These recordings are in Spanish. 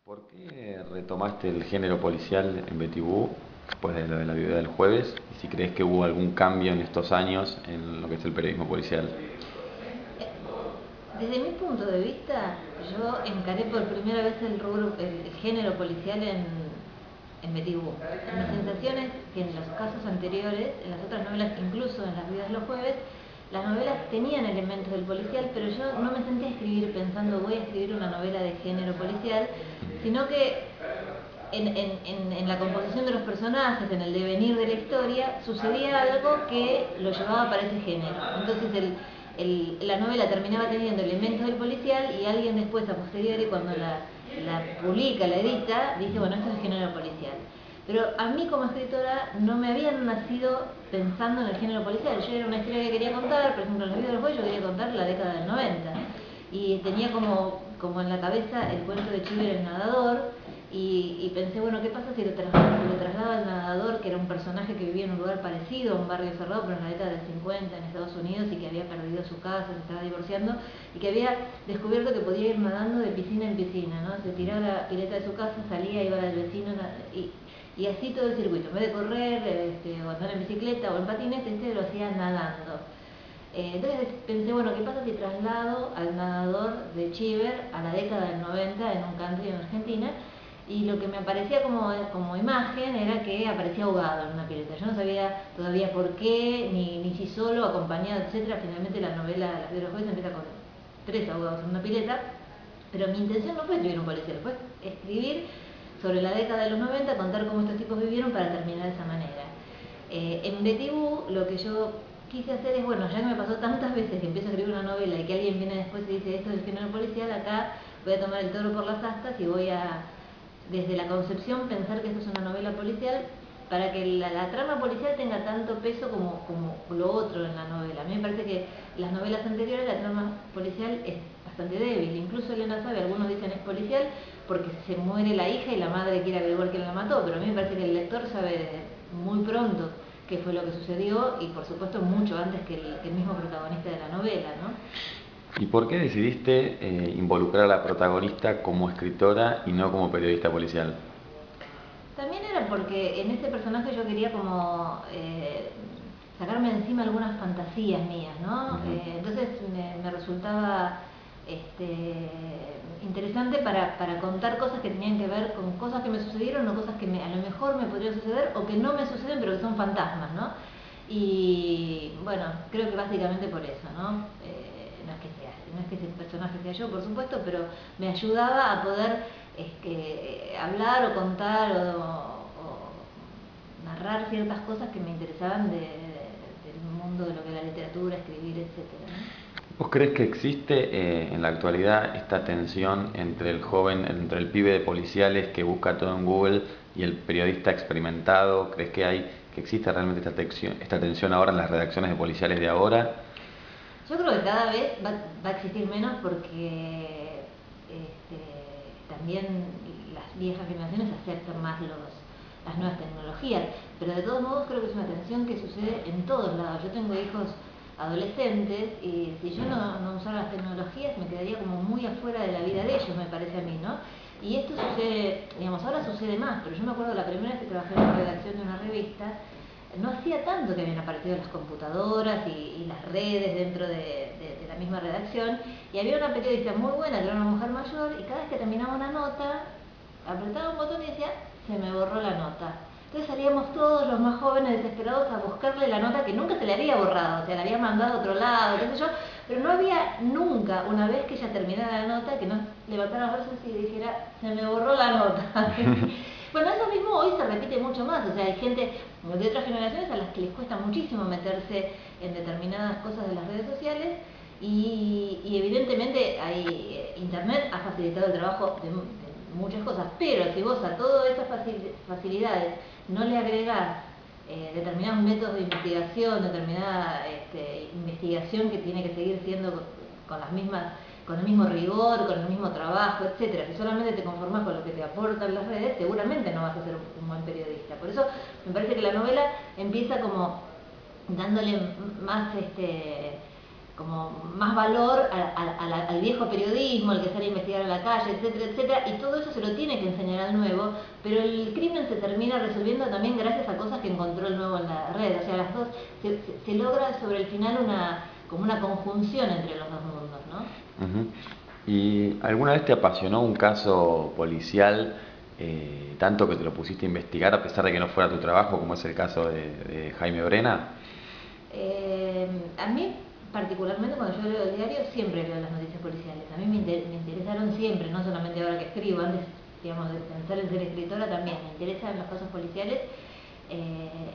¿Por qué retomaste el género policial en Betty Boo después de lo de la viuda del jueves? Y si crees que hubo algún cambio en estos años en lo que es el periodismo policial. Desde mi punto de vista, yo encaré por primera vez el género policial en Betty Boo. Mi sensación es que en los casos anteriores, en las otras novelas, incluso en Las vidas de los jueves, las novelas tenían elementos del policial, pero yo no me sentía a escribir pensando voy a escribir una novela de género policial, sino que en la composición de los personajes, en el devenir de la historia, sucedía algo que lo llevaba para ese género. Entonces la novela terminaba teniendo elementos del policial y alguien después, a posteriori, cuando la publica, la edita, dice, bueno, esto es el género policial. Pero a mí como escritora no me habían nacido pensando en el género policial. Yo era una historia que quería contar, por ejemplo, en Los vidas del juez yo quería contar la década del 90. Y tenía como en la cabeza el cuento de Chiver el nadador, y pensé, bueno, ¿qué pasa si lo traslado al nadador, que era un personaje que vivía en un lugar parecido, a un barrio cerrado, pero en la década del 50 en Estados Unidos, y que había perdido su casa, se estaba divorciando, y que había descubierto que podía ir nadando de piscina en piscina, ¿no? Se tiraba la pileta de su casa, salía, iba al vecino, y así todo el circuito. En vez de correr, o andar en bicicleta o en patinete, lo hacía nadando. Entonces pensé, bueno, ¿qué pasa si traslado al nadador de Chiver a la década del 90 en un country en Argentina? Y lo que me aparecía como imagen era que aparecía ahogado en una pileta. Yo no sabía todavía por qué, ni si solo, acompañado, etcétera. Finalmente la novela Las de los jueves empieza con 3 ahogados en una pileta, pero mi intención no fue escribir un policial, fue escribir sobre la década de los 90, contar cómo estos tipos vivieron para terminar de esa manera. En Betty Boo lo que yo quise hacer es, bueno, ya que me pasó tantas veces que empiezo a escribir una novela y que alguien viene después y dice esto es el género policial, acá voy a tomar el toro por las astas y voy a, desde la concepción, pensar que esto es una novela policial para que la trama policial tenga tanto peso como lo otro en la novela. A mí me parece que en las novelas anteriores la trama policial es bastante débil. Incluso Elena sabe, algunos dicen es policial porque se muere la hija y la madre quiere averiguar quién la mató, pero a mí me parece que el lector sabe muy pronto qué fue lo que sucedió y por supuesto mucho antes que el mismo protagonista de la novela, ¿no? ¿Y por qué decidiste involucrar a la protagonista como escritora y no como periodista policial? También era porque en ese personaje yo quería como sacarme de encima algunas fantasías mías, ¿no? Entonces me resultaba interesante para contar cosas que tenían que ver con cosas que me sucedieron o cosas que a lo mejor me podrían suceder o que no me suceden pero que son fantasmas, ¿no? Y bueno, creo que básicamente por eso, ¿no? No es que ese personaje sea yo, por supuesto, pero me ayudaba a poder hablar o contar o narrar ciertas cosas que me interesaban del mundo de lo que es la literatura, escribir, etcétera, ¿no? ¿Vos crees que existe en la actualidad esta tensión entre el joven, entre el pibe de policiales que busca todo en Google y el periodista experimentado? ¿Crees que existe realmente esta tensión ahora en las redacciones de policiales de ahora? Yo creo que cada vez va a existir menos porque también las viejas generaciones aceptan más las nuevas tecnologías, pero de todos modos creo que es una tensión que sucede en todos lados. Yo tengo hijos adolescentes y si yo no usara las tecnologías me quedaría como muy afuera de la vida de ellos, me parece a mí, ¿no? Y esto sucede, digamos, ahora sucede más, pero yo me acuerdo la primera vez que trabajé en la redacción de una revista, no hacía tanto que habían aparecido las computadoras y las redes dentro de la misma redacción, y había una periodista muy buena que era una mujer mayor y cada vez que terminaba una nota apretaba un botón y decía se me borró la nota. Entonces salíamos todos los más jóvenes desesperados a buscarle la nota que nunca se le había borrado, o sea, la había mandado a otro lado, qué sé yo, pero no había nunca, una vez que ella terminara la nota, que no levantara los brazos y dijera se me borró la nota. Bueno, eso mismo hoy se repite mucho más, o sea, hay gente de otras generaciones a las que les cuesta muchísimo meterse en determinadas cosas de las redes sociales y evidentemente Internet ha facilitado el trabajo de muchas cosas, pero si vos a todas esas facilidades no le agregás determinados métodos de investigación, determinada investigación que tiene que seguir siendo con las mismas, con el mismo rigor, con el mismo trabajo, etcétera, si solamente te conformas con lo que te aportan las redes, seguramente no vas a ser un buen periodista. Por eso me parece que la novela empieza como dándole más como más valor al viejo periodismo, al que sale a investigar a la calle, etcétera, etcétera, y todo eso se lo tiene que enseñar al nuevo, pero el crimen se termina resolviendo también gracias a cosas que encontró el nuevo en la red. O sea, las dos, se logra sobre el final como una conjunción entre los dos mundos, ¿no? Uh-huh. ¿Y alguna vez te apasionó un caso policial tanto que te lo pusiste a investigar a pesar de que no fuera tu trabajo, como es el caso de Jaime Brena? A mí particularmente cuando yo leo el diario siempre leo las noticias policiales. A mí me interesaron siempre, no solamente ahora que escribo, antes digamos de pensar en ser escritora también, me interesan los casos policiales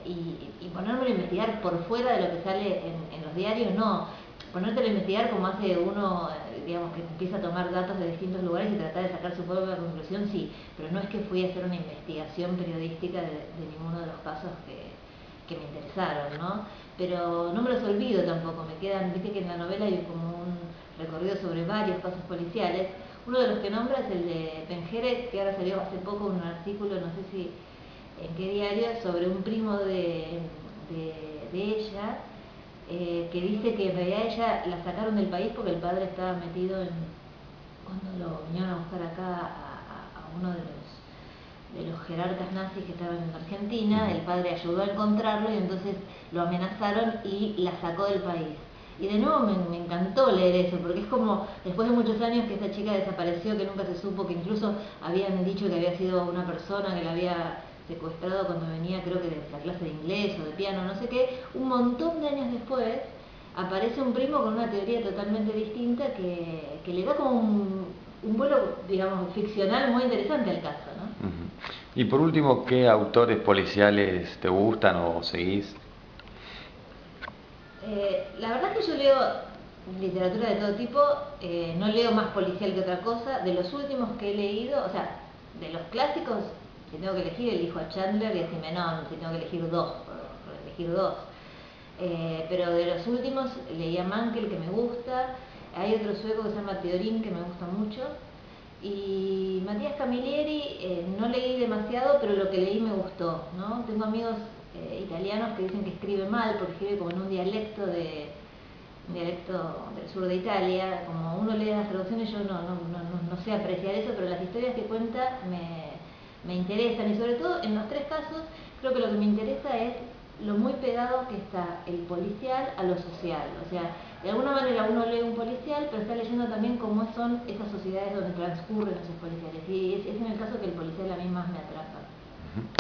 y ponerme a investigar por fuera de lo que sale en los diarios, no. Ponértelo a investigar como hace uno, digamos, que empieza a tomar datos de distintos lugares y tratar de sacar su propia conclusión, sí, pero no es que fui a hacer una investigación periodística de ninguno de los casos que me interesaron, ¿no? Pero no me los olvido tampoco, me quedan, viste que en la novela hay como un recorrido sobre varios casos policiales. Uno de los que nombra es el de Penjeret, que ahora salió hace poco un artículo, no sé si en qué diario, sobre un primo de ella, que dice que en realidad ella la sacaron del país porque el padre estaba metido cuando lo vinieron a buscar acá a uno de los jerarcas nazis que estaban en Argentina, el padre ayudó a encontrarlo y entonces lo amenazaron y la sacó del país. Y de nuevo me encantó leer eso, porque es como después de muchos años que esta chica desapareció, que nunca se supo, que incluso habían dicho que había sido una persona que la había secuestrado cuando venía, creo que de la clase de inglés o de piano, no sé qué, un montón de años después aparece un primo con una teoría totalmente distinta que le da como un vuelo, digamos, ficcional muy interesante al caso, ¿no? Uh-huh. Y por último, ¿qué autores policiales te gustan o seguís? La verdad es que yo leo literatura de todo tipo, no leo más policial que otra cosa. De los últimos que he leído, o sea, de los clásicos, si tengo que elegir, elijo a Chandler y a Simenon, si tengo que elegir dos, por elegir dos. Pero de los últimos leí a Mankell, que me gusta, hay otro sueco que se llama Theorin, que me gusta mucho, y Matías Camilleri no leí demasiado, pero lo que leí me gustó, ¿no? Tengo amigos italianos que dicen que escribe mal, porque escribe como en un dialecto del sur de Italia. Como uno lee las traducciones, yo no sé apreciar eso, pero las historias que cuenta me interesan, y sobre todo en los tres casos creo que lo que me interesa es lo muy pegado que está el policial a lo social. O sea, de alguna manera uno lee un policial, pero está leyendo también cómo son esas sociedades donde transcurren esos policiales, y es en el caso que el policial a mí más me atrapa.